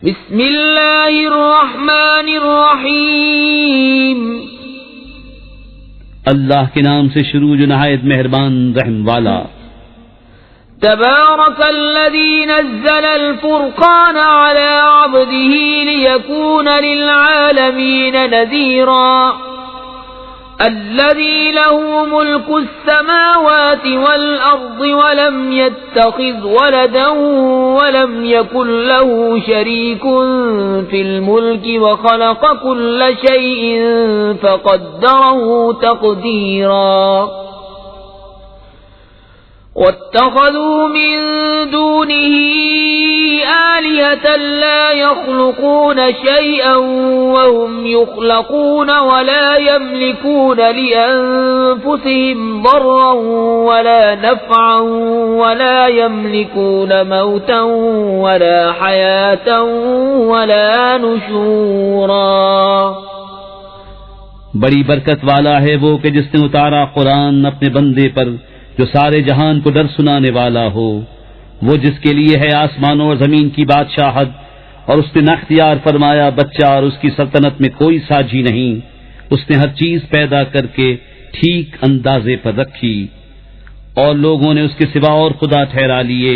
بسم اللہ الرحمن الرحیم اللہ کے نام سے شروع جو نہایت مہربان رحم والا. تبارک الذی نزل الفرقان على عبده ليكون للعالمین نذیرا الذي له ملك السماوات والأرض ولم يتخذ ولدا ولم يكن له شريك في الملك وخلق كل شيء فقدره تقديرا واتخذوا من دونه آلهة لا يخلقون شيئا وهم يخلقون ولا يملكون لأنفسهم ضرا ولا نفعا ولا يملكون موتا ولا حياة ولا نشورا. بڑی برکت والا ہے وہ کہ جس نے اتارا قرآن اپنے بندے پر جو سارے جہان کو ڈر سنانے والا ہو. وہ جس کے لیے ہے آسمانوں اور زمین کی بادشاہت اور اس نے نہ اختیار فرمایا بچہ اور اس کی سلطنت میں کوئی ساجی نہیں. اس نے ہر چیز پیدا کر کے ٹھیک اندازے پر رکھی اور لوگوں نے اس کے سوا اور خدا ٹھہرا لیے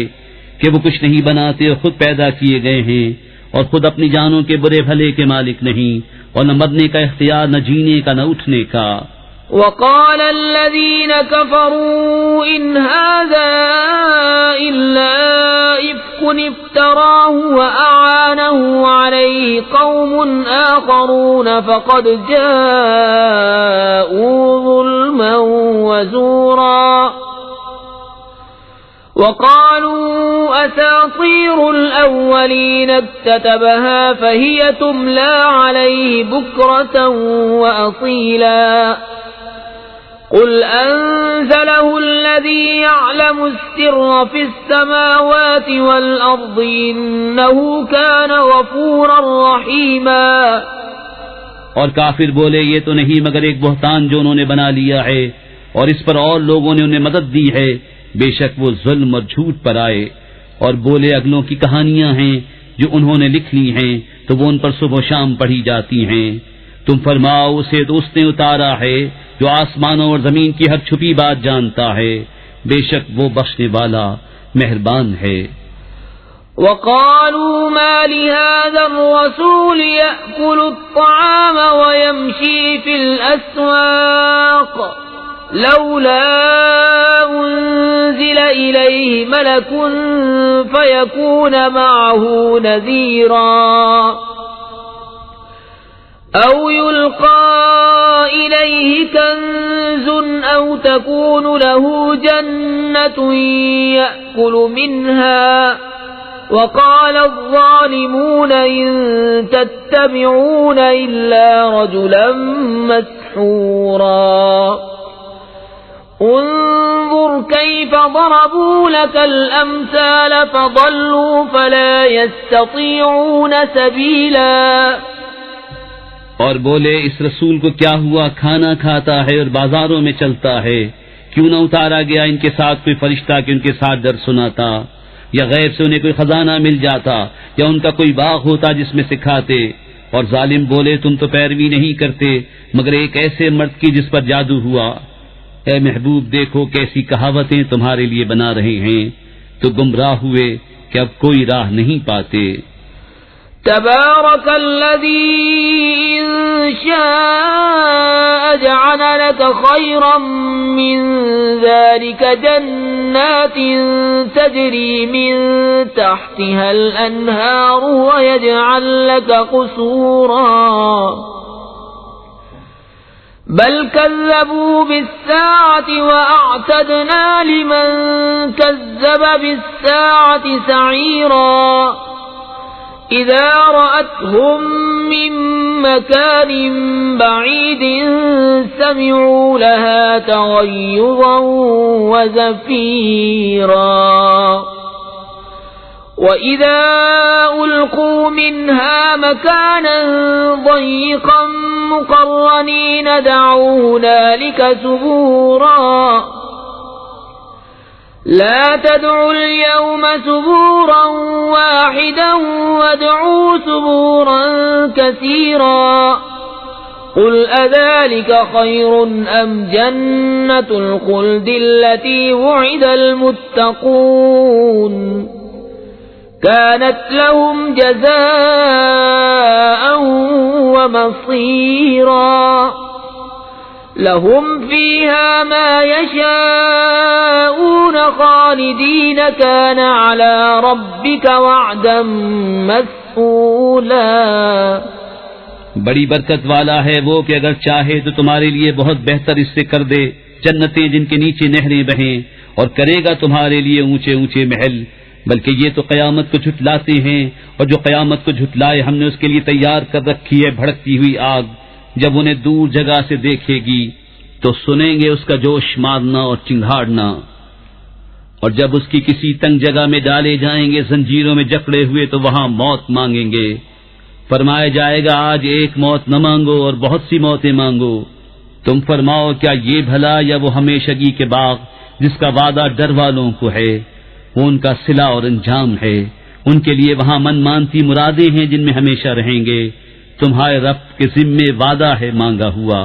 کہ وہ کچھ نہیں بناتے اور خود پیدا کیے گئے ہیں اور خود اپنی جانوں کے برے بھلے کے مالک نہیں اور نہ مرنے کا اختیار نہ جینے کا نہ اٹھنے کا. وقال الذين كفروا إن هذا إلا إفك افتراه وأعانه عليه قوم آخرون فقد جاءوا ظلما وزورا وقالوا أساطير الأولين اكتتبها فهي تملى عليه بكرة وأصيلا قل أنزله الذي يعلم السر في السماوات والأرض إنه كان غفورا رحيما. اور کافر بولے یہ تو نہیں مگر ایک بہتان جو انہوں نے بنا لیا ہے اور اس پر اور لوگوں نے انہیں مدد دی ہے. بے شک وہ ظلم اور جھوٹ پر آئے. اور بولے اگلوں کی کہانیاں ہیں جو انہوں نے لکھ لی ہیں تو وہ ان پر صبح و شام پڑھی جاتی ہیں. تم فرماؤ اسے تو اس نے اتارا ہے جو آسمانوں اور زمین کی ہر چھپی بات جانتا ہے. بے شک وہ بخشنے والا مہربان ہے. وقالوا ما لهذا الرسول يأكل الطعام ويمشي في الأسواق لولا أنزل إليه ملك فيكون معه نذيرا أو يلقى إليه كنز أو تكون له جنة يأكل منها وقال الظالمون إن تتبعون إلا رجلا مسحورا انظر كيف ضربوا لك الأمثال فضلوا فلا يستطيعون سبيلا. اور بولے اس رسول کو کیا ہوا کھانا کھاتا ہے اور بازاروں میں چلتا ہے. کیوں نہ اتارا گیا ان کے ساتھ کوئی فرشتہ کہ ان کے ساتھ ڈر سناتا یا غیب سے انہیں کوئی خزانہ مل جاتا یا ان کا کوئی باغ ہوتا جس میں سکھاتے. اور ظالم بولے تم تو پیروی نہیں کرتے مگر ایک ایسے مرد کی جس پر جادو ہوا. اے محبوب دیکھو کیسی کہاوتیں تمہارے لیے بنا رہے ہیں تو گمراہ ہوئے کہ اب کوئی راہ نہیں پاتے. تبارك الذي إن شاء جعل لك خيرا من ذلك جنات تجري من تحتها الأنهار ويجعل لك قصورا بل كذبوا بالساعة وأعتدنا لمن كذب بالساعة سعيرا إذا رأتهم من مكان بعيد سمعوا لها تغيظا وزفيرا وإذا ألقوا منها مكانا ضيقا مقرنين دعوا هنالك ثبورا لا تدعوا اليوم ثبورا واحدا وادعوا ثبورا كثيرا قل أذلك خير أم جنة الخلد التي وعد المتقون كانت لهم جزاء ومصيرا لهم فيها ما يشاءون خالدين كان على ربك وعدا مسئولا. بڑی برکت والا ہے وہ کہ اگر چاہے تو تمہارے لیے بہت بہتر اس سے کر دے جنتیں جن کے نیچے نہریں بہیں، اور کرے گا تمہارے لیے اونچے اونچے محل. بلکہ یہ تو قیامت کو جھٹلاتے ہیں، اور جو قیامت کو جھٹلائے ہم نے اس کے لیے تیار کر رکھی ہے بھڑکتی ہوئی آگ. جب انہیں دور جگہ سے دیکھے گی تو سنیں گے اس کا جوش مارنا اور چنگھاڑنا، اور جب اس کی کسی تنگ جگہ میں ڈالے جائیں گے زنجیروں میں جکڑے ہوئے تو وہاں موت مانگیں گے. فرمایا جائے گا آج ایک موت نہ مانگو اور بہت سی موتیں مانگو. تم فرماؤ کیا یہ بھلا یا وہ ہمیشگی کے باغ جس کا وعدہ ڈر والوں کو ہے، وہ ان کا صلہ اور انجام ہے. ان کے لیے وہاں من مانتی مرادیں ہیں جن میں ہمیشہ رہیں گے. تمہارے رب کے ذمے وعدہ ہے مانگا ہوا.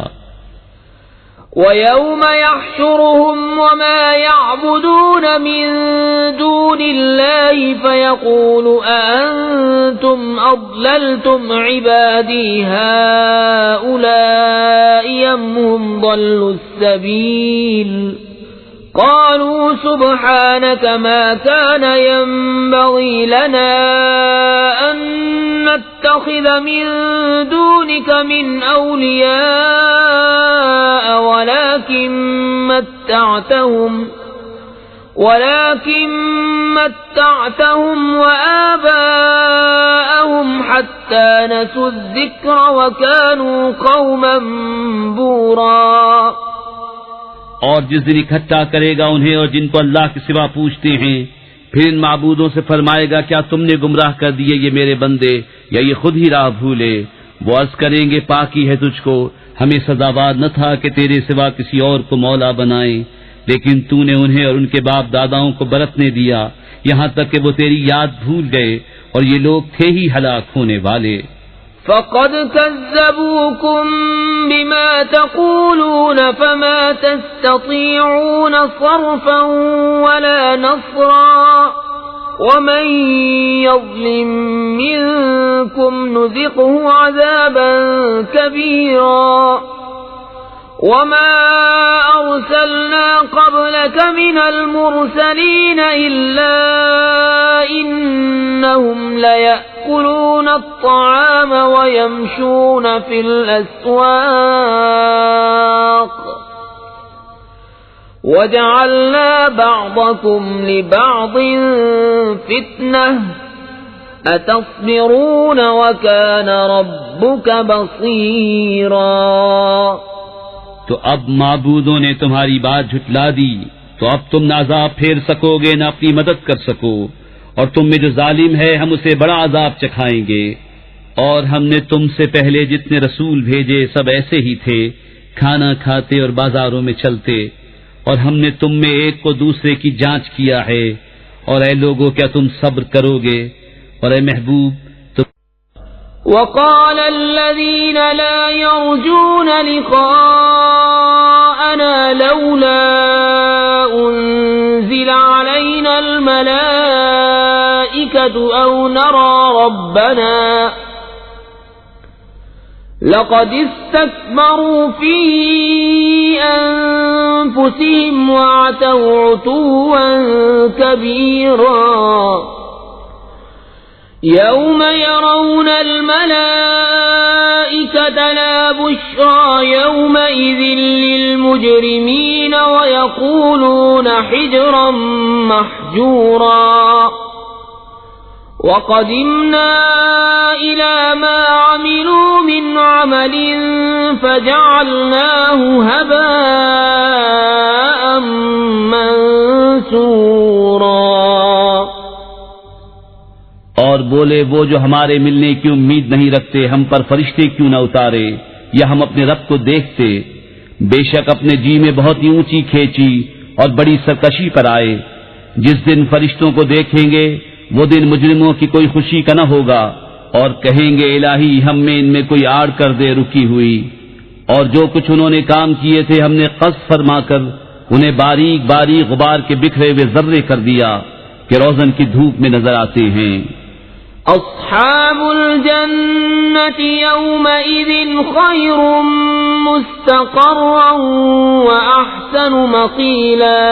وَيَوْمَ يَحْشُرُهُمْ وَمَا يَعْبُدُونَ مِن دُونِ اللَّهِ فَيَقُولُ أَأَنْتُمْ أَضْلَلْتُمْ عِبَادِي هَؤُلَاءِ أَمْ هُمْ ضَلُّوا السَّبِيلَ قالوا سبحانك ما كان ينبغي لنا أن نتخذ من دونك من أولياء ولكن متعتهم وآباءهم حتى نسوا الذكر وكانوا قوما بورا. اور جس دن اکٹھا کرے گا انہیں اور جن کو اللہ کے سوا پوچھتے ہیں، پھر ان معبودوں سے فرمائے گا کیا تم نے گمراہ کر دیے یہ میرے بندے یا یہ خود ہی راہ بھولے؟ وہ عرض کریں گے پاکی ہے تجھ کو، ہمیں سزاوار نہ تھا کہ تیرے سوا کسی اور کو مولا بنائیں، لیکن تو نے انہیں اور ان کے باپ داداؤں کو برتنے دیا یہاں تک کہ وہ تیری یاد بھول گئے، اور یہ لوگ تھے ہی ہلاک ہونے والے. فقد كذبوكم بما تقولون فما تستطيعون صرفا ولا نصرا ومن يظلم منكم نذقه عذابا كبيرا. وما أرسلنا قبلك من المرسلين إلا إنهم ليأكلون الطعام ويمشون في الأسواق وجعلنا بعضكم لبعض فتنة أتصبرون وكان ربك بصيرا. تو اب معبودوں نے تمہاری بات جھٹلا دی تو اب تم نہ عذاب پھیر سکو گے نہ اپنی مدد کر سکو، اور تم میں جو ظالم ہے ہم اسے بڑا عذاب چکھائیں گے. اور ہم نے تم سے پہلے جتنے رسول بھیجے سب ایسے ہی تھے، کھانا کھاتے اور بازاروں میں چلتے، اور ہم نے تم میں ایک کو دوسرے کی جانچ کیا ہے. اور اے لوگوں کیا تم صبر کرو گے؟ اور اے محبوب وقال الذين لا يرجون لقاءنا لولا أنزل علينا الملائكة أو نرى ربنا لقد استكبروا في أنفسهم وعتوا عتوا كبيرا. يوم يرون الملائكة لا بشرى يومئذ للمجرمين ويقولون حجرا محجورا. وقدمنا إلى ما عملوا من عمل فجعلناه هباء منثورا. اور بولے وہ جو ہمارے ملنے کی امید نہیں رکھتے ہم پر فرشتے کیوں نہ اتارے یا ہم اپنے رب کو دیکھتے. بے شک اپنے جی میں بہت ہی اونچی کھینچی اور بڑی سرکشی پر آئے. جس دن فرشتوں کو دیکھیں گے وہ دن مجرموں کی کوئی خوشی کا نہ ہوگا، اور کہیں گے الہی ہم میں ان میں کوئی آڑ کر دے رکی ہوئی، اور جو کچھ انہوں نے کام کیے تھے ہم نے قذف فرما کر انہیں باریک باریک غبار کے بکھرے ہوئے ذرے کر دیا کہ روزن کی دھوپ میں نظر آتے ہیں۔ اصحاب الجنة يومئذ خير مستقرا وأحسن مقيلا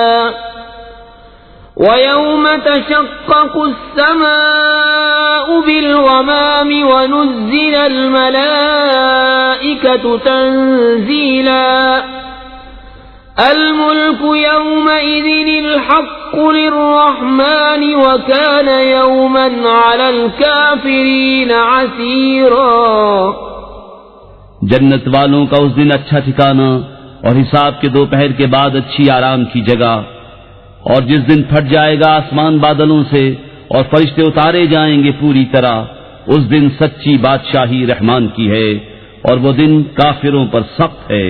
ويوم تشقق السماء بالغمام ونزل الملائكة تنزيلا الملك يومئذ الحق للرحمن وكان يوما على الكافرين عسيرا۔ جنت والوں کا اس دن اچھا ٹھکانہ اور حساب کے دوپہر کے بعد اچھی آرام کی جگہ، اور جس دن پھٹ جائے گا آسمان بادلوں سے اور فرشتے اتارے جائیں گے پوری طرح، اس دن سچی بادشاہی رحمان کی ہے اور وہ دن کافروں پر سخت ہے۔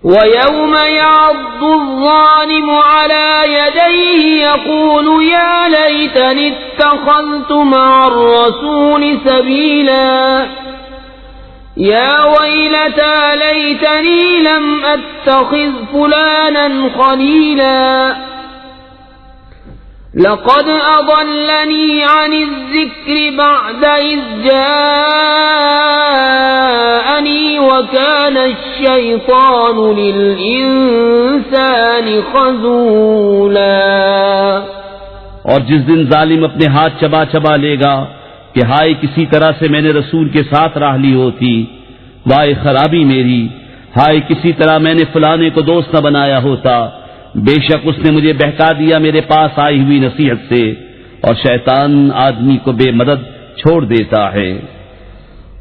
وَيَوْمَ يَعَضُّ الظَّالِمُ عَلَى يَدَيْهِ يَقُولُ يَا لَيْتَنِي اتَّخَذْتُ مَعَ الرَّسُولِ سَبِيلًا يَا وَيْلَتَى لَيْتَنِي لَمْ أَتَّخِذْ فُلَانًا خَلِيلًا لقد أضلني عن الذكر بعد إذ جاءني وكان الشيطان للإنسان خذولا۔ اور جس دن ظالم اپنے ہاتھ چبا چبا لے گا کہ ہائے کسی طرح سے میں نے رسول کے ساتھ راہ لی ہوتی، وائے خرابی میری، ہائے کسی طرح میں نے فلانے کو دوست نہ بنایا ہوتا، بے شک اس نے مجھے بہکا دیا میرے پاس آئی ہوئی نصیحت سے، اور شیطان آدمی کو بے مدد چھوڑ دیتا ہے۔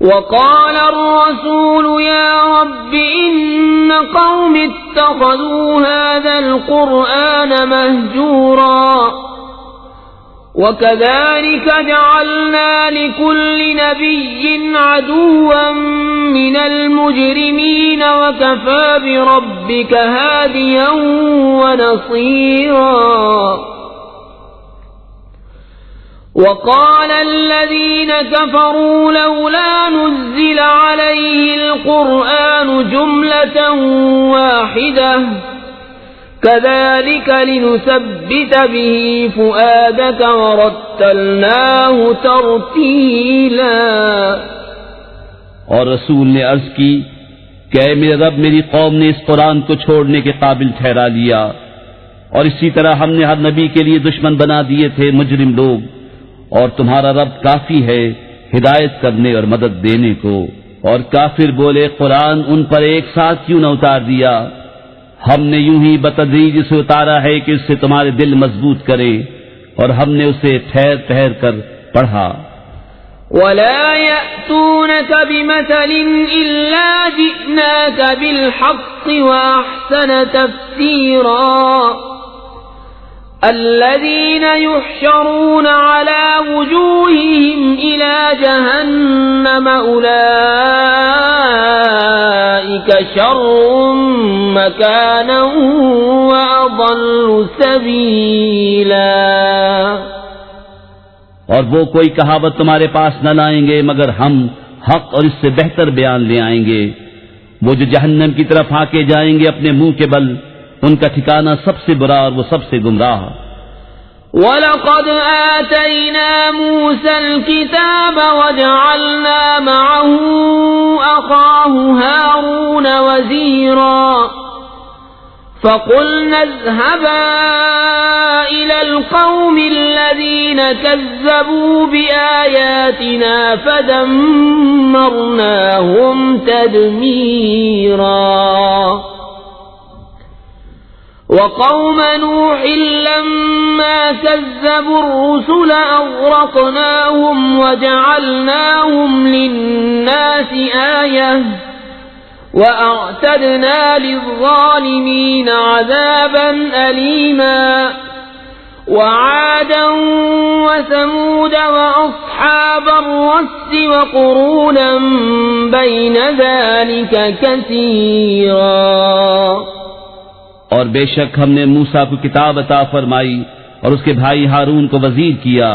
وقال الرسول يا رب إن قوم اتخذوا هذا القرآن مهجورا وكذلك جعلنا لكل نبي عدوا من المجرمين وكفى بربك هاديا ونصيرا۔ وقال الذين كفروا لولا نزل عليه القرآن جملة واحدة كذلك لنثبت به فؤادك ورتلناه ترتيلا۔ اور رسول نے عرض کی کہ اے میرے رب میری قوم نے اس قرآن کو چھوڑنے کے قابل ٹھہرا لیا، اور اسی طرح ہم نے ہر نبی کے لیے دشمن بنا دیے تھے مجرم لوگ، اور تمہارا رب کافی ہے ہدایت کرنے اور مدد دینے کو۔ اور کافر بولے قرآن ان پر ایک ساتھ کیوں نہ اتار دیا؟ ہم نے یوں ہی بتدریج اسے اتارا ہے کہ اس سے تمہارے دل مضبوط کرے، اور ہم نے اسے ٹھہر ٹھہر کر پڑھا۔ وَلَا يَأْتُونَكَ بِمَثَلٍ إِلَّا جِئْنَاكَ بِالْحَقِّ وَأَحْسَنَ تَفْسِيرًا۔ الذين يحشرون على وجوههم إلى جهنم أولئك شر مكانا وأضل سبيلا۔ اور وہ کوئی کہاوت تمہارے پاس نہ لائیں گے مگر ہم حق اور اس سے بہتر بیان لے آئیں گے۔ وہ جو جہنم کی طرف ہانکے جائیں گے اپنے منہ کے بل، ان کا ٹھکانہ سب سے برا اور وہ سب سے گمراہ۔ وَلَقَدْ آتَيْنَا مُوسَى الْكِتَابَ وَجَعَلْنَا مَعَهُ أَخَاهُ هَارُونَ وَزِيرًا فَقُلْنَا اذْهَبَا إِلَى الْقَوْمِ الَّذِينَ كَذَّبُوا بِآيَاتِنَا فَدَمَّرْنَاهُمْ تَدْمِيرًا۔ وقوم نوح لما كذبوا الرسل أغرقناهم وجعلناهم للناس آية وأعتدنا للظالمين عذابا أليما۔ وعادا وثمود وأصحاب الرس وقرونا بين ذلك كثيرا۔ اور بے شک ہم نے موسیٰ کو کتاب عطا فرمائی اور اس کے بھائی ہارون کو وزیر کیا،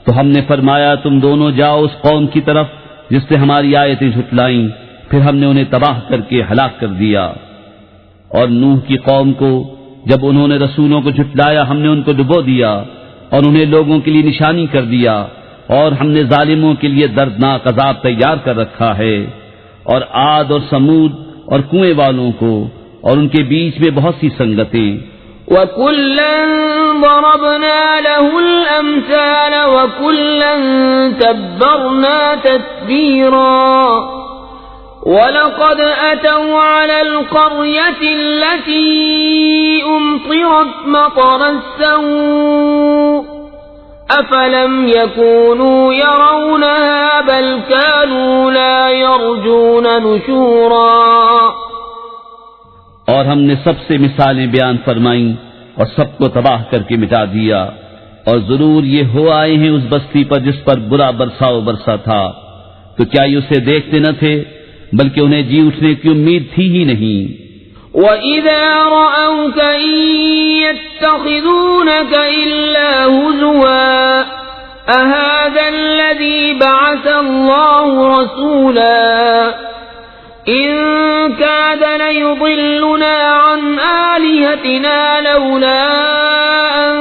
تو ہم نے فرمایا تم دونوں جاؤ اس قوم کی طرف جس نے ہماری آیتیں جھٹلائیں، پھر ہم نے انہیں تباہ کر کے ہلاک کر دیا۔ اور نوح کی قوم کو جب انہوں نے رسولوں کو جھٹلایا ہم نے ان کو ڈبو دیا اور انہیں لوگوں کے لیے نشانی کر دیا، اور ہم نے ظالموں کے لیے دردناک عذاب تیار کر رکھا ہے۔ اور عاد اور سمود اور کنویں والوں کو اور ان کے بیچ میں بہت سی سنگتیں، وَكُلًّا ضَرَبْنَا لَهُ الْأَمْثَالَ وَكُلًّا تَبَّرْنَا تَتْبِيرًا وَلَقَدْ أَتَوْا عَلَى الْقَرْيَةِ الَّتِي أُمْطِرَتْ مَطَرَ السَّوْءِ أَفَلَمْ يَكُونُوا يَرَوْنَهَا بَلْ كَانُوا لَا يَرْجُونَ نُشُورًا۔ اور ہم نے سب سے مثالیں بیان فرمائیں اور سب کو تباہ کر کے مٹا دیا، اور ضرور یہ ہو آئے ہیں اس بستی پر جس پر برا برساؤ برسا تھا، تو کیا یہ اسے دیکھتے نہ تھے بلکہ انہیں جی اٹھنے کی امید تھی ہی نہیں۔ وَإِذَا رَأَوْكَ إِن يَتَّخِذُونَكَ إِلَّا هُزُوًا أَهَذَا الَّذِي بَعَثَ اللَّهُ رَسُولًا إِن كَادَ لَيُضِلُّنَا عَنْ آلِهَتِنَا لَوْلَا أَن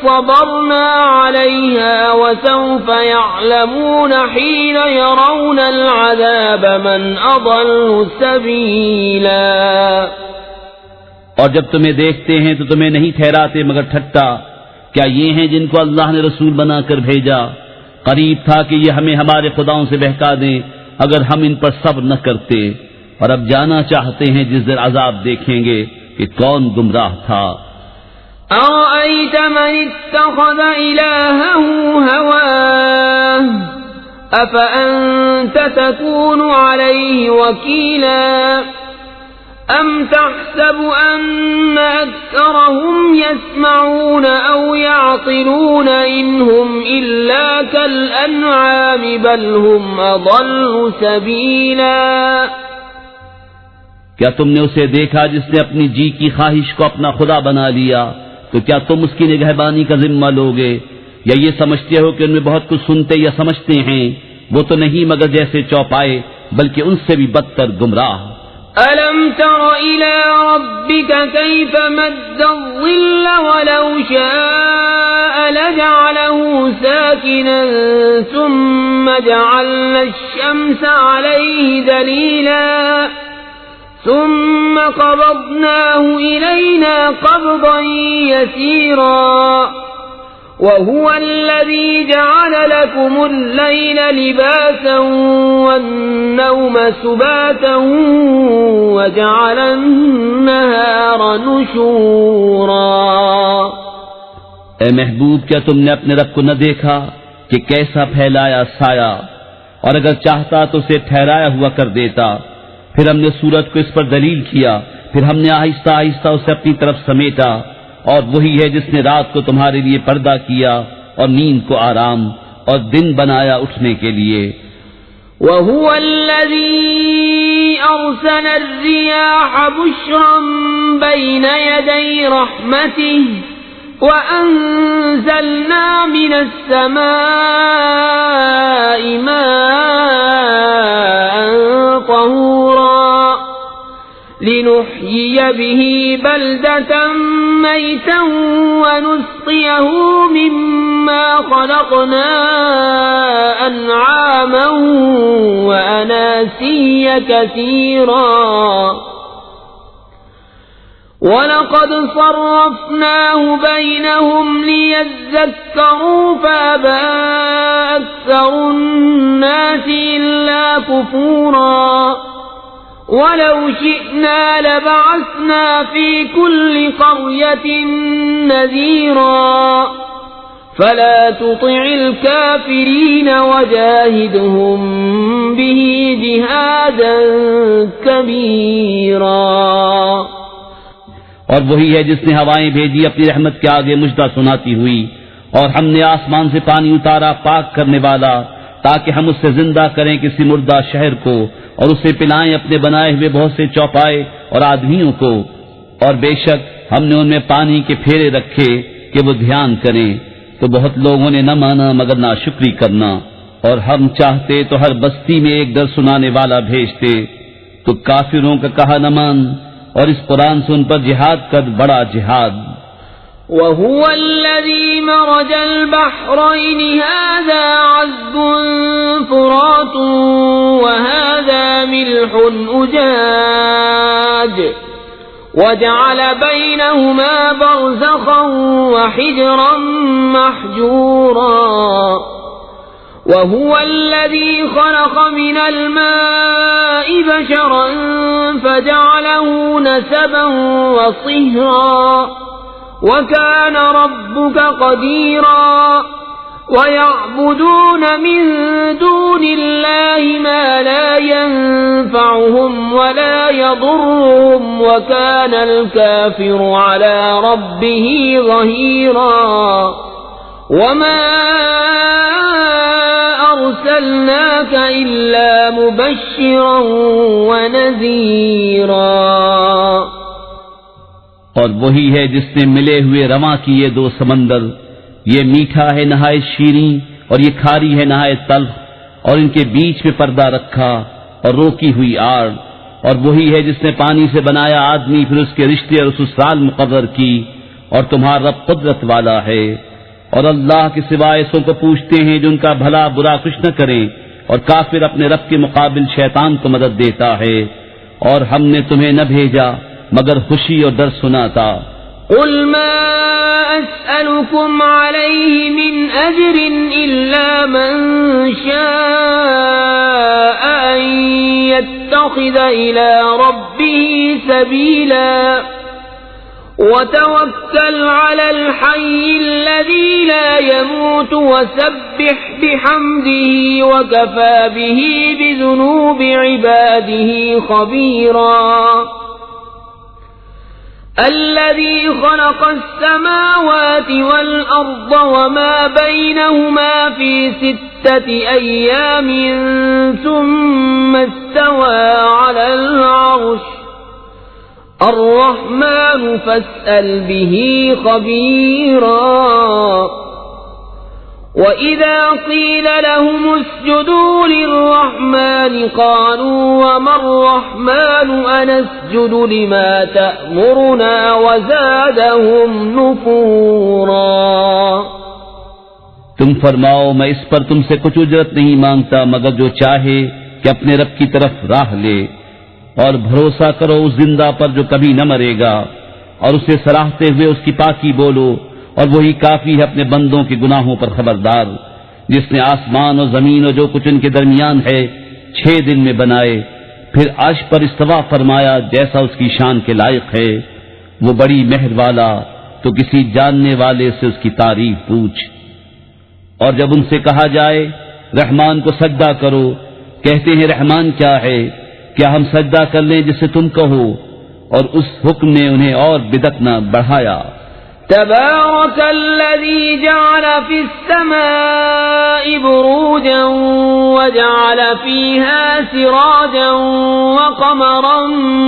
صَبَرْنَا عَلَيْهَا وَسَوْفَ يَعْلَمُونَ حِينَ يَرَوْنَ الْعَذَابَ مَنْ أَضَلُّ سَبِيلًا۔ اور جب تمہیں دیکھتے ہیں تو تمہیں نہیں ٹھہراتے مگر ٹھٹا، کیا یہ ہیں جن کو اللہ نے رسول بنا کر بھیجا؟ قریب تھا کہ یہ ہمیں ہمارے خداؤں سے بہکا دیں اگر ہم ان پر صبر نہ کرتے، اور اب جانا چاہتے ہیں جس دن عذاب دیکھیں گے کہ کون گمراہ تھا۔ أَرَأَيْتَ مَنِ اتَّخَذَ إِلَٰهَهُ هَوَاهُ أَفَأَنتَ تَكُونُ عَلَيْهِ وَكِيلًا أَمْ تَحْسَبُ أَنَّ أَكْثَرَهُمْ يَسْمَعُونَ أَوْ يَعْقِلُونَ إِنْ هُمْ إِلَّا كَالْأَنْعَامِ بَلْ هُمْ أَضَلُّ سَبِيلًا۔ کیا تم نے اسے دیکھا جس نے اپنی جی کی خواہش کو اپنا خدا بنا لیا؟ تو کیا تم اس کی نگہبانی کا ذمہ لوگے؟ یا یہ سمجھتے ہو کہ ان میں بہت کچھ سنتے یا سمجھتے ہیں؟ وہ تو نہیں مگر جیسے چوپائے، بلکہ ان سے بھی بدتر گمراہ۔ أَلَمْ تَرَ إِلَى رَبِّكَ كَيْفَ مَدَّ الظِّلَّ وَلَوْ شَاءَ لَجَعَلَهُ سَاكِنًا ثُمَّ جَعَلْنَا الشَّمْسَ عَلَيْهِ دَلِيلًا ثُمَّ قَبَضْنَاهُ إِلَيْنَا قَبْضًا يَسِيرًا وَهُوَ الَّذِي جَعَلَ لَكُمُ اللَّيْلَ لِبَاسًا وَالنَّوْمَ سُبَاتًا وَجَعَلَ النَّهَارَ نُشُورًا۔ اے محبوب، کیا تم نے اپنے رب کو نہ دیکھا کہ کیسا پھیلایا سایہ، اور اگر چاہتا تو اسے ٹھہرایا ہوا کر دیتا؟ پھر ہم نے سورج کو اس پر دلیل کیا، پھر ہم نے آہستہ آہستہ اسے اپنی طرف سمیٹا، اور وہی ہے جس نے رات کو تمہارے لیے پردہ کیا اور نیند کو آرام اور دن بنایا اٹھنے کے لیے۔ وَهُوَ الَّذِي أَرْسَلَ الرِّيَاحَ بُشْرًا بَيْنَ يَدَيْ رَحْمَتِهِ وَأَنزَلْنَا مِنَ السَّمَاءِ مَاءً طَهُورًا لِنُحْيِيَ بِهِ بَلْدَةً مَيْتًا وَنُسْقِيَهُ مِمَّا خَلَقْنَا أَنْعَامًا وَأَنَاسِيَّ كَثِيرًا وَلَقَدْ صَرَّفْنَاهُ بَيْنَهُمْ لِيَذَّكَّرُوا فَأَبَى أَكْثَرُ النَّاسِ إِلَّا كُفُورًا وَلَوْ شِئْنَا لَبَعَثْنَا فِي كُلِّ قَرْيَةٍ نَذِيرًا فَلَا تُطِعِ الْكَافِرِينَ وَجَاهِدْهُمْ بِهِ جِهَادًا كَبِيرًا۔ اور وہی ہے جس نے ہوائیں بھیجی اپنی رحمت کے آگے مجدہ سناتی ہوئی، اور ہم نے آسمان سے پانی اتارا پاک کرنے والا تاکہ ہم اس سے زندہ کریں کسی مردہ شہر کو، اور اسے پلائیں اپنے بنائے ہوئے بہت سے چوپائے اور آدمیوں کو، اور بے شک ہم نے ان میں پانی کے پھیرے رکھے کہ وہ دھیان کریں، تو بہت لوگوں نے نہ مانا مگر ناشکری کرنا، اور ہم چاہتے تو ہر بستی میں ایک در سنانے والا بھیجتے، تو کافروں کا کہا نہ مان، اور اس قرآن سے ان پر جہاد کر بڑا جہاد۔ وَهُوَ الَّذِي مَرَجَ الْبَحْرَيْنِ هَذَا عَذْبٌ فُرَاتٌ وَهَذَا مِلْحٌ أُجَاجٌ وَجَعَلَ بَيْنَهُمَا بَرْزَخًا وَحِجْرًا مَحْجُورًا وَهُوَ الَّذِي خَلَقَ مِنَ الْمَاءِ بَشَرًا فَجَعَلَهُ نَسَبًا وَصِهْرًا وَكَانَ رَبُّكَ قَدِيرًا وَيَعْبُدُونَ مِن دُونِ اللَّهِ مَا لَا يَنفَعُهُمْ وَلَا يَضُرُّهُمْ وَكَانَ الْكَافِرُ عَلَى رَبِّهِ ظَهِيرًا وَمَا أَرْسَلْنَاكَ إِلَّا مُبَشِّرًا وَنَذِيرًا۔ اور وہی ہے جس نے ملے ہوئے رواں کیے دو سمندر، یہ میٹھا ہے نہایت شیریں اور یہ کھاری ہے نہایت تلخ، اور ان کے بیچ میں پردہ رکھا اور روکی ہوئی آڑ، اور وہی ہے جس نے پانی سے بنایا آدمی، پھر اس کے رشتے اور سسرال مقرر کی، اور تمہارا رب قدرت والا ہے۔ اور اللہ کے سوائے ایسوں کو پوچھتے ہیں جو ان کا بھلا برا کچھ نہ کریں، اور کافر اپنے رب کے مقابل شیطان کو مدد دیتا ہے۔ اور ہم نے تمہیں نہ بھیجا مگر خوشی اور ڈر سناتا۔ قُلْ مَا أَسْأَلُكُمْ عَلَيْهِ مِنْ أَجْرٍ إِلَّا مَنْ شَاءَ أَنْ يَتَّخِذَ إِلَى رَبِّهِ سَبِيلًا وَتَوَكَّلْ عَلَى الْحَيِّ الَّذِي لَا يَمُوتُ وَسَبِّحْ بِحَمْدِهِ وَكَفَى بِهِ بِذُنُوبِ عِبَادِهِ خَبِيرًا۔ الَّذِي خَلَقَ السَّمَاوَاتِ وَالْأَرْضَ وَمَا بَيْنَهُمَا فِي 6 أَيَّامٍ ثُمَّ اسْتَوَى عَلَى الْعَرْشِ الرَّحْمَنُ فَاسْأَلْ بِهِ خَبِيرًا۔ وَإِذَا قِيلَ لَهُمُ اسْجُدُوا لِلرَّحْمَنِ قَالُوا وَمَا الرَّحْمَنُ أَنَسْجُدُ لِمَا تَأْمُرُنَا وَزَادَهُمْ نُفُورًا۔ تم فرماؤ میں اس پر تم سے کچھ اجرت نہیں مانگتا مگر جو چاہے کہ اپنے رب کی طرف راہ لے، اور بھروسہ کرو اس زندہ پر جو کبھی نہ مرے گا، اور اسے سراہتے ہوئے اس کی پاکی بولو، اور وہی کافی ہے اپنے بندوں کے گناہوں پر خبردار، جس نے آسمان اور زمین اور جو کچھ ان کے درمیان ہے 6 دن میں بنائے، پھر عرش پر استوا فرمایا جیسا اس کی شان کے لائق ہے۔ وہ بڑی مہر والا، تو کسی جاننے والے سے اس کی تعریف پوچھ۔ اور جب ان سے کہا جائے رحمان کو سجدہ کرو، کہتے ہیں رحمان کیا ہے؟ کیا ہم سجدہ کر لیں جسے تم کہو؟ اور اس حکم نے انہیں اور بدعت نہ بڑھایا۔ تبارك الذي جعل في السماء بروجا وجعل فيها سراجا وقمرا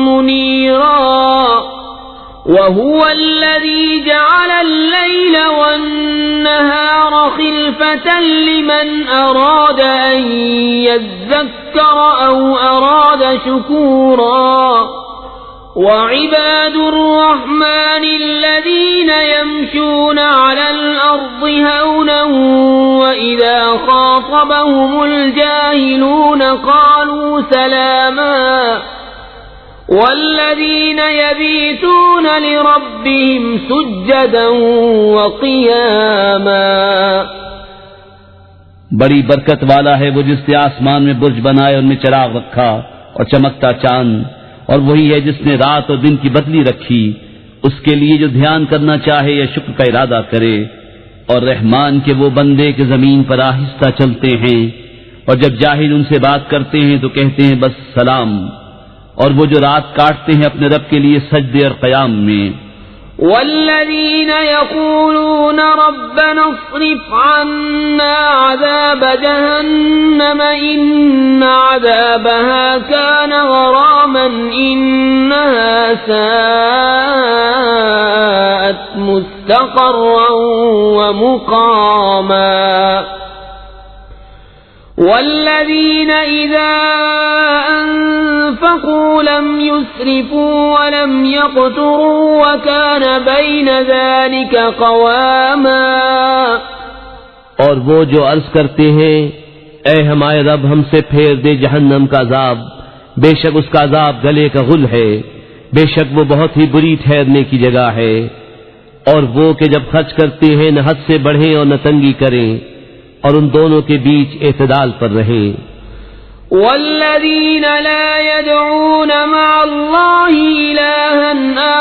منيرا وهو الذي جعل الليل والنهار خلفة لمن أراد أن يذكر أو أراد شكورا وعباد الرحمن الذين يمشون على الأرض هونا وإذا خاطبهم الجاهلون قالوا سلاما والذين يبيتون لربهم سجدا وقياما۔ بڑی برکت والا ہے وہ جس نے آسمان میں برج بنائے، ان میں چراغ رکھا اور چمکتا چاند، اور وہی ہے جس نے رات اور دن کی بدلی رکھی، اس کے لیے جو دھیان کرنا چاہے یا شکر کا ارادہ کرے۔ اور رحمان کے وہ بندے کہ زمین پر آہستہ چلتے ہیں، اور جب جاہل ان سے بات کرتے ہیں تو کہتے ہیں بس سلام، اور وہ جو رات کاٹتے ہیں اپنے رب کے لیے سجدے اور قیام میں۔ والذین یقولون ربنا اصرف عنا عذاب جہنم ان عذابها كان غراما انها ساءت مستقرا مستقرا ومقاما والذين إذا أنفقوا لم يسرفوا ولم يقتروا وكان بين ذلك قواما اور وہ جو عرض کرتے ہیں اے ہمارے رب ہم سے پھیر دے جہنم کا عذاب، بے شک اس کا عذاب گلے کا غل ہے، بے شک وہ بہت ہی بری ٹھہرنے کی جگہ ہے، اور وہ کہ جب خرچ کرتے ہیں نہ حد سے بڑھیں اور نہ تنگی کریں، اور ان دونوں کے بیچ اعتدال پر رہیں۔ والذين لا يدعون مع الله إلها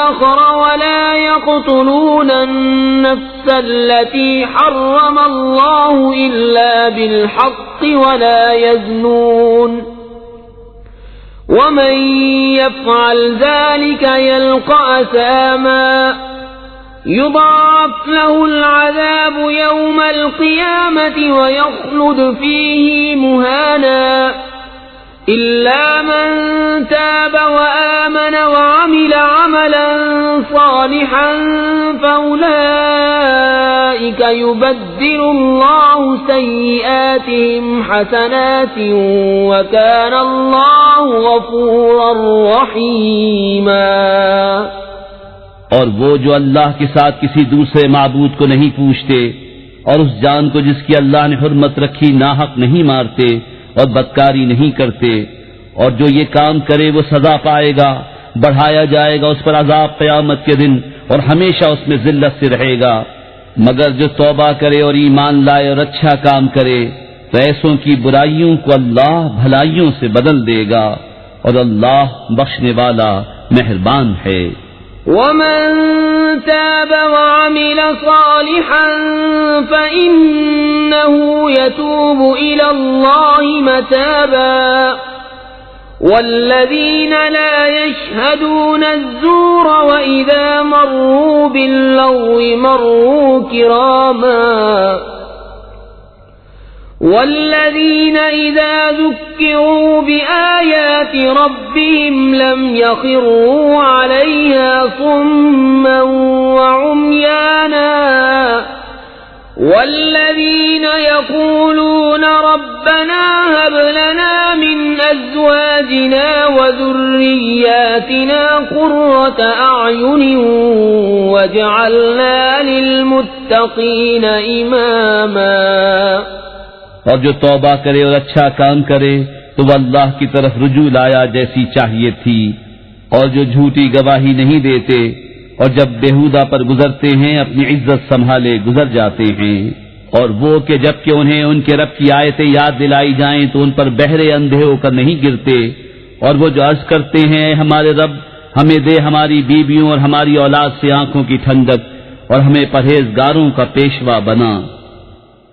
آخر ولا يقتلون النفس التي حرم الله إلا بالحق ولا يزنون ومن يفعل ذلك يلقى أثاما يضاعف له العذاب يوم القيامة ويخلد فيه مهانا إلا من تاب وآمن وعمل عملا صالحا فأولئك يبدل الله سيئاتهم حسنات وكان الله غفورا رحيما۔ اور وہ جو اللہ کے ساتھ کسی دوسرے معبود کو نہیں پوچھتے اور اس جان کو جس کی اللہ نے حرمت رکھی ناحق نہیں مارتے اور بدکاری نہیں کرتے، اور جو یہ کام کرے وہ سزا پائے گا، بڑھایا جائے گا اس پر عذاب قیامت کے دن اور ہمیشہ اس میں ذلت سے رہے گا، مگر جو توبہ کرے اور ایمان لائے اور اچھا کام کرے تو ایسوں کی برائیوں کو اللہ بھلائیوں سے بدل دے گا، اور اللہ بخشنے والا مہربان ہے۔ ومن تاب وعمل صالحا فإنه يتوب إلى الله متابا والذين لا يشهدون الزور وإذا مروا باللغو مروا كراما والذين إذا ذكروا بآيات ربهم لم يخروا عليها صما وعميانا والذين يقولون ربنا هب لنا من أزواجنا وذرياتنا قرة أعين واجعلنا للمتقين إماما۔ اور جو توبہ کرے اور اچھا کام کرے تو وہ اللہ کی طرف رجوع لایا جیسی چاہیے تھی، اور جو جھوٹی گواہی نہیں دیتے اور جب بےہودہ پر گزرتے ہیں اپنی عزت سنبھالے گزر جاتے ہیں، اور وہ کہ جب کہ انہیں ان کے رب کی آیتیں یاد دلائی جائیں تو ان پر بہرے اندھے ہو کر نہیں گرتے، اور وہ جو عرض کرتے ہیں ہمارے رب ہمیں دے ہماری بیویوں اور ہماری اولاد سے آنکھوں کی ٹھنڈک اور ہمیں پرہیزگاروں کا پیشوا بنا۔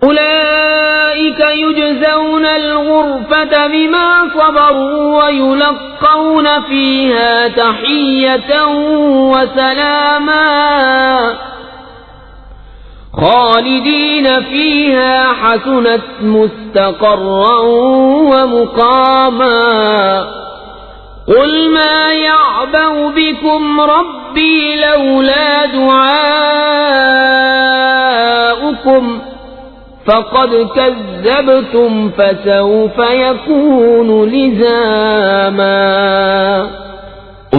أولئك يجزون الغرفة بما صبروا ويلقون فيها تحية وسلاما خالدين فيها حسنت مستقرا ومقاما قل ما يعبأ بكم ربي لولا دعاؤكم فقد كذبتم فسوف يكون لزاما۔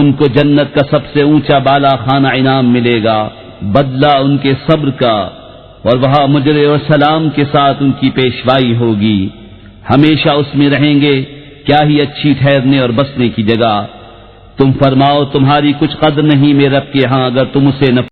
ان کو جنت کا سب سے اونچا بالا خانہ انعام ملے گا، بدلہ ان کے صبر کا، اور وہاں مجرے اور سلام کے ساتھ ان کی پیشوائی ہوگی، ہمیشہ اس میں رہیں گے، کیا ہی اچھی ٹھہرنے اور بسنے کی جگہ۔ تم فرماؤ تمہاری کچھ قدر نہیں میرے رب کے ہاں اگر تم اسے نہ